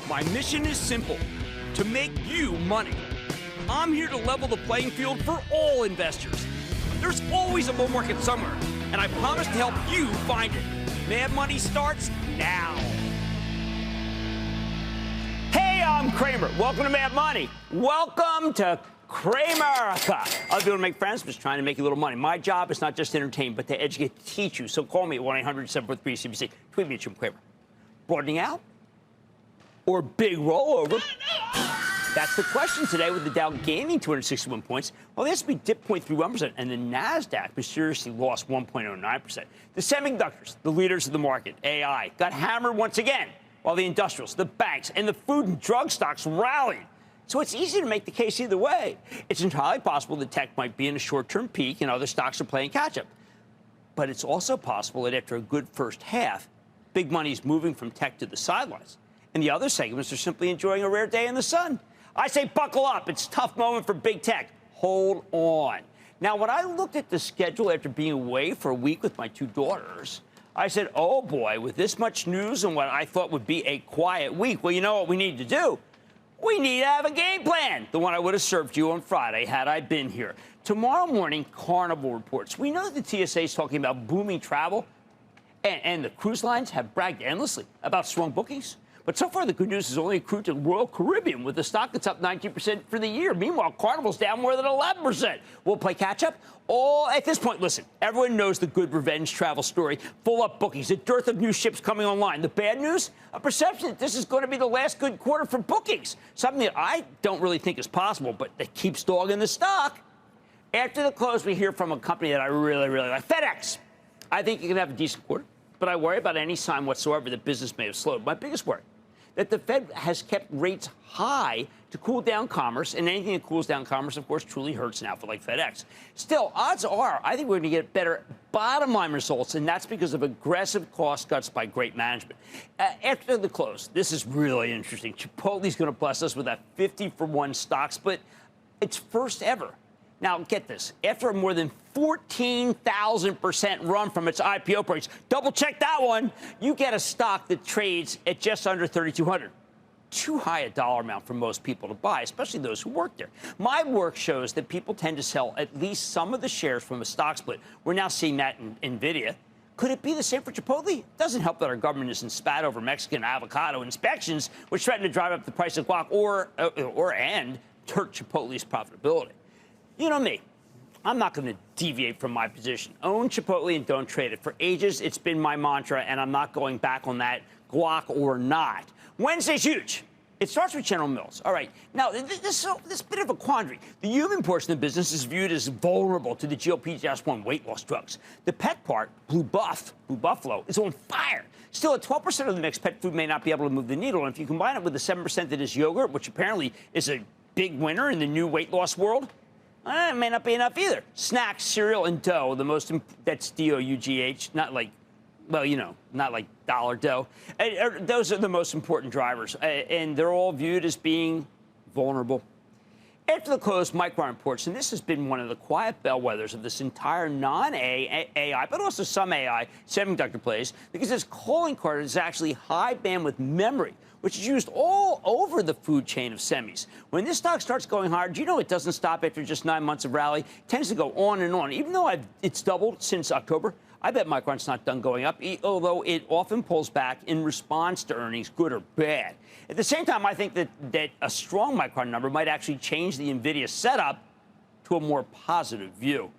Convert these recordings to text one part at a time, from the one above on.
My mission is simple, to make you money. I'm here to level the playing field for all investors. There's always a bull market somewhere, and I promise to help you find it. Mad Money starts now. Hey, I'm Cramer. Welcome to Mad Money. Welcome to Cramerica. I'll be able to make friends, just trying to make a little money. My job is not just to entertain, but to educate, to teach you. So call me at 1-800-743-CNBC. Tweet me at Jim Cramer. Broadening out? Or big rollover? That's the question today, with the Dow gaining 261 points, while the S&P dipped 0.31% and the Nasdaq mysteriously lost 1.09%. The semiconductors, the leaders of the market, AI, got hammered once again, while the industrials, the banks, and the food and drug stocks rallied. So it's easy to make the case either way. It's entirely possible that tech might be in a short-term peak and other stocks are playing catch-up. But it's also possible that after a good first half, big money is moving from tech to the sidelines, and the other segments are simply enjoying a rare day in the sun. I say buckle up. It's a tough moment for big tech. Hold on. Now, when I looked at the schedule after being away for a week with my two daughters, I said, oh, boy, with this much news and what I thought would be a quiet week, well, you know what we need to do? We need to have a game plan, the one I would have served you on Friday had I been here. Tomorrow morning, Carnival reports. We know that the TSA is talking about booming travel, and the cruise lines have bragged endlessly about strong bookings. But so far, the good news has only accrued to Royal Caribbean, with the stock that's up 19% for the year. Meanwhile, Carnival's down more than 11%. We'll play catch-up. All at this point, listen, everyone knows the good revenge travel story. Full-up bookings, a dearth of new ships coming online. The bad news? A perception that this is going to be the last good quarter for bookings. Something that I don't really think is possible, but that keeps dogging the stock. After the close, we hear from a company that I really, really like, FedEx. I think you can have a decent quarter, but I worry about any sign whatsoever that business may have slowed. My biggest worry, that the Fed has kept rates high to cool down commerce, and anything that cools down commerce, of course, truly hurts an outfit like FedEx. Still, odds are I think we're going to get better bottom-line results, and that's because of aggressive cost cuts by great management. After the close, this is really interesting. Chipotle's going to bless us with a 50-for-1 stock split. It's first ever. Now, get this. After a more than 14,000% run from its IPO price, double-check that one, you get a stock that trades at just under $3,200. Too high a dollar amount for most people to buy, especially those who work there. My work shows that people tend to sell at least some of the shares from a stock split. We're now seeing that in NVIDIA. Could it be the same for Chipotle? It doesn't help that our government isn't spat over Mexican avocado inspections, which threaten to drive up the price of guac or hurt Chipotle's profitability. You know me. I'm not going to deviate from my position. Own Chipotle and don't trade it. For ages, it's been my mantra, and I'm not going back on that, guac or not. Wednesday's huge. It starts with General Mills. All right. Now, this bit of a quandary. The human portion of the business is viewed as vulnerable to the GLP-1 weight loss drugs. The pet part, Blue Buffalo, is on fire. Still, at 12% of the mix, pet food may not be able to move the needle. And if you combine it with the 7% that is yogurt, which apparently is a big winner in the new weight loss world, it may not be enough either. Snacks, cereal, and dough, that's D-O-U-G-H, not like, well, you know, not like dollar dough. Those are the most important drivers, and they're all viewed as being vulnerable. After the close, Micron reports, and this has been one of the quiet bellwethers of this entire non-AI, but also some AI semiconductor plays, because its calling card is actually high bandwidth memory, which is used all over the food chain of semis. When this stock starts going higher, do you know it doesn't stop after just 9 months of rally? It tends to go on and on. Even though it's doubled since October, I bet Micron's not done going up, although it often pulls back in response to earnings, good or bad. At the same time, I think that a strong Micron number might actually change the NVIDIA setup to a more positive view.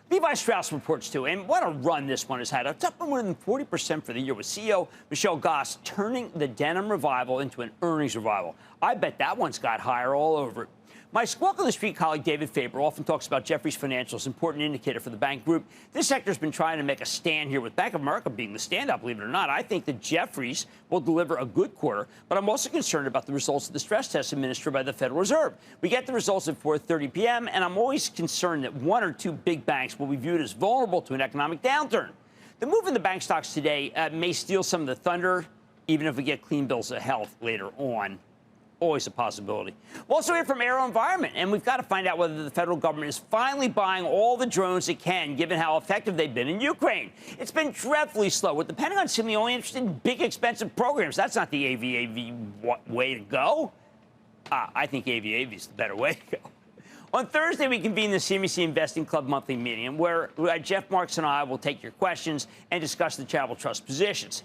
Levi Strauss reports, too, and what a run this one has had. It's up more than 40% for the year, with CEO Michelle Goss turning the denim revival into an earnings revival. I bet that one's got higher all over it. My Squawk on the Street colleague David Faber often talks about Jefferies Financial's important indicator for the bank group. This sector's been trying to make a stand here, with Bank of America being the standout, believe it or not. I think that Jefferies will deliver a good quarter, but I'm also concerned about the results of the stress test administered by the Federal Reserve. We get the results at 4:30 p.m., and I'm always concerned that one or two big banks will be viewed as vulnerable to an economic downturn. The move in the bank stocks today may steal some of the thunder, even if we get clean bills of health later on. always a possibility. We'll also hear from AeroVironment, and we've got to find out whether the federal government is finally buying all the drones it can, given how effective they've been in Ukraine. It's been dreadfully slow, with the Pentagon seemingly only interested in big, expensive programs. That's not the AV way to go. I think AV is the better way to go. On Thursday, we convene the CNBC Investing Club monthly meeting, where Jeff Marks and I will take your questions and discuss the Travel Trust positions.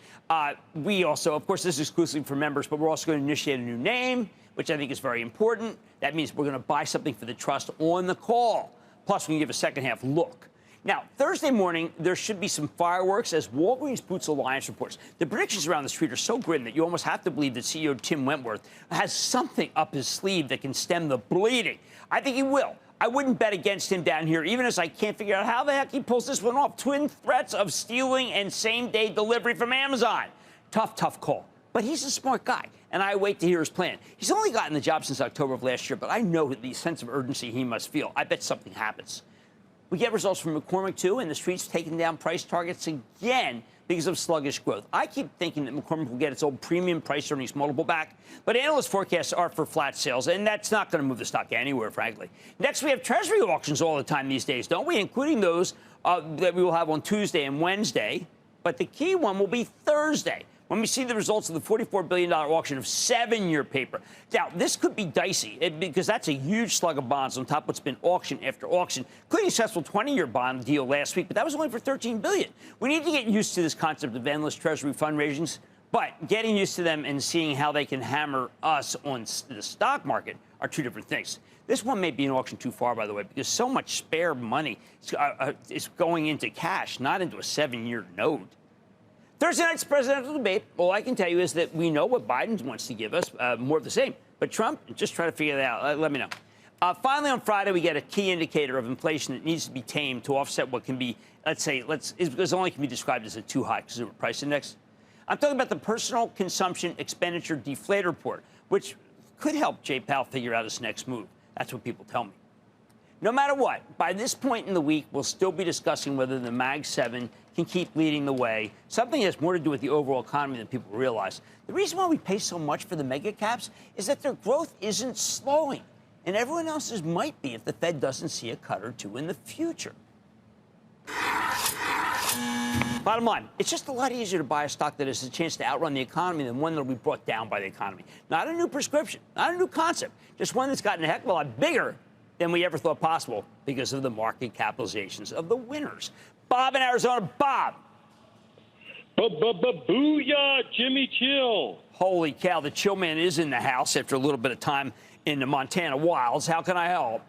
We also, of course, this is exclusively for members, but we're also going to initiate a new name, which I think is very important. That means we're going to buy something for the trust on the call. Plus, we can give a second-half look. Now, Thursday morning, there should be some fireworks as Walgreens Boots Alliance reports. The predictions around the street are so grim that you almost have to believe that CEO Tim Wentworth has something up his sleeve that can stem the bleeding. I think he will. I wouldn't bet against him down here, even as I can't figure out how the heck he pulls this one off. Twin threats of stealing and same-day delivery from Amazon. Tough call. But he's a smart guy, and I wait to hear his plan. He's only gotten the job since October of last year, but I know the sense of urgency he must feel. I bet something happens. We get results from McCormick, too, and the street's taking down price targets again because of sluggish growth. I keep thinking that McCormick will get its old premium price earnings multiple back, but analyst forecasts are for flat sales, and that's not going to move the stock anywhere, frankly. Next, we have Treasury auctions all the time these days, don't we, including those that we will have on Tuesday and Wednesday, but the key one will be Thursday, when we see the results of the $44 billion auction of 7-year paper. Now, this could be dicey because that's a huge slug of bonds on top of what's been auction after auction, including a successful 20-year bond deal last week, but that was only for $13 billion. We need to get used to this concept of endless Treasury fundraisings, but getting used to them and seeing how they can hammer us on the stock market are two different things. This one may be an auction too far, by the way, because so much spare money is going into cash, not into a 7-year note. Thursday night's presidential debate, all I can tell you is that we know what Biden wants to give us, more of the same. But Trump, just try to figure that out. Let me know. Finally, on Friday, we get a key indicator of inflation that needs to be tamed to offset what can be, it only can be described as a too high consumer price index. I'm talking about the personal consumption expenditure deflator report, which could help Jay Powell figure out his next move. That's what people tell me. No matter what, by this point in the week, we'll still be discussing whether the Mag 7 can keep leading the way, something that has more to do with the overall economy than people realize. The reason why we pay so much for the mega caps is that their growth isn't slowing, and everyone else's might be if the Fed doesn't see a cut or two in the future. Bottom line, it's just a lot easier to buy a stock that has a chance to outrun the economy than one that will be brought down by the economy. Not a new prescription, not a new concept, just one that's gotten a heck of a lot bigger than we ever thought possible because of the market capitalizations of the winners. Bob in Arizona. Bob. Booyah, Jimmy Chill. Holy cow, the Chill Man is in the house after a little bit of time in the Montana wilds. How can I help?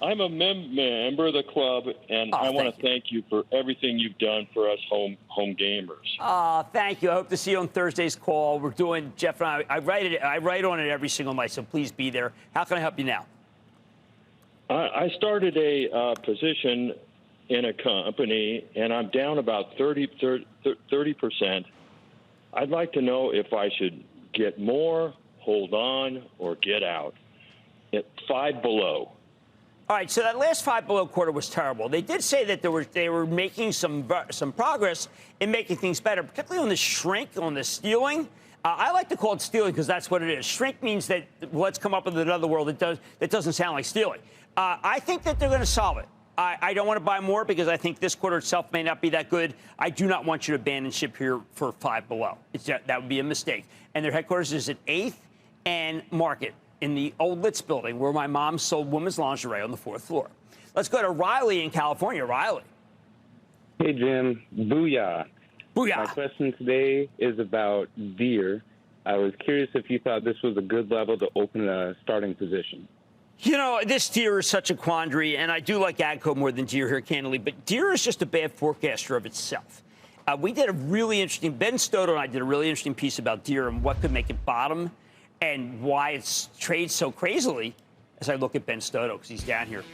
I'm a member of the club, and I want to thank you for everything you've done for us home gamers. Thank you. I hope to see you on Thursday's call. We're doing, Jeff and I write on it every single night, so please be there. How can I help you now? I started a position in a company, and I'm down about 30%. I'd like to know if I should get more, hold on, or get out at 5 below. All right, so that last 5 below quarter was terrible. They did say that they were making some progress in making things better, particularly on the shrink, on the stealing. I like to call it stealing because that's what it is. Shrink means that let's come up with another world that doesn't sound like stealing. I think that they're going to solve it. I don't want to buy more because I think this quarter itself may not be that good. I do not want you to abandon ship here for 5 below. That would be a mistake. And their headquarters is at 8th and Market in the old Litz building where my mom sold women's lingerie on the 4th floor. Let's go to Riley in California. Riley. Hey, Jim. Booyah. Booyah. My question today is about Deere. I was curious if you thought this was a good level to open a starting position. You know, this Deere is such a quandary, and I do like AGCO more than Deere here, candidly, but Deere is just a bad forecaster of itself. We did a really interesting, Ben Stoto and I did a really interesting piece about Deere and what could make it bottom and why it trades so crazily as I look at Ben Stoto, because he's down here.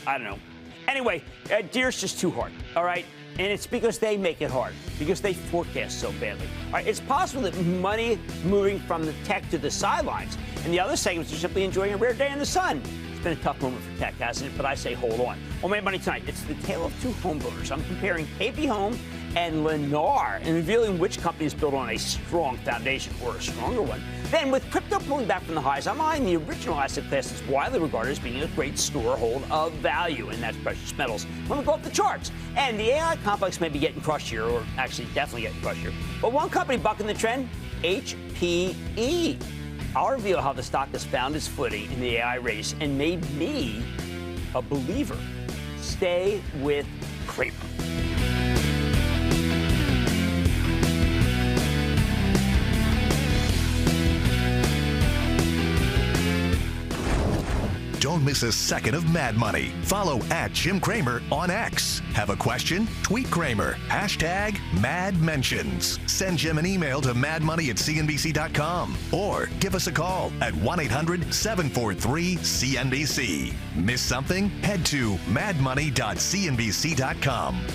I don't know. Anyway, Deere's just too hard, all right? And it's because they make it hard, because they forecast so badly. All right, it's possible that money is moving from the tech to the sidelines, and the other segments are simply enjoying a rare day in the sun. It's been a tough moment for tech, hasn't it? But I say hold on. On My Money tonight, it's the tale of two home builders. I'm comparing KP Home and Lennar, in revealing which company is built on a strong foundation or a stronger one. Then, with crypto pulling back from the highs, I'm eyeing the original asset class that's widely regarded as being a great storehold of value, and that's precious metals. Let me go up the charts. And the AI complex may be getting crushed here, or actually definitely getting crushed here. But one company bucking the trend, HPE. I'll reveal how the stock has found its footing in the AI race and made me a believer. Stay with Cramer. Don't miss a second of Mad Money. Follow @Jim Cramer on X. Have a question? Tweet Cramer. #MadMentions. Send Jim an email to madmoney@cnbc.com or give us a call at 1-800-743-CNBC. Miss something? Head to madmoney.cnbc.com.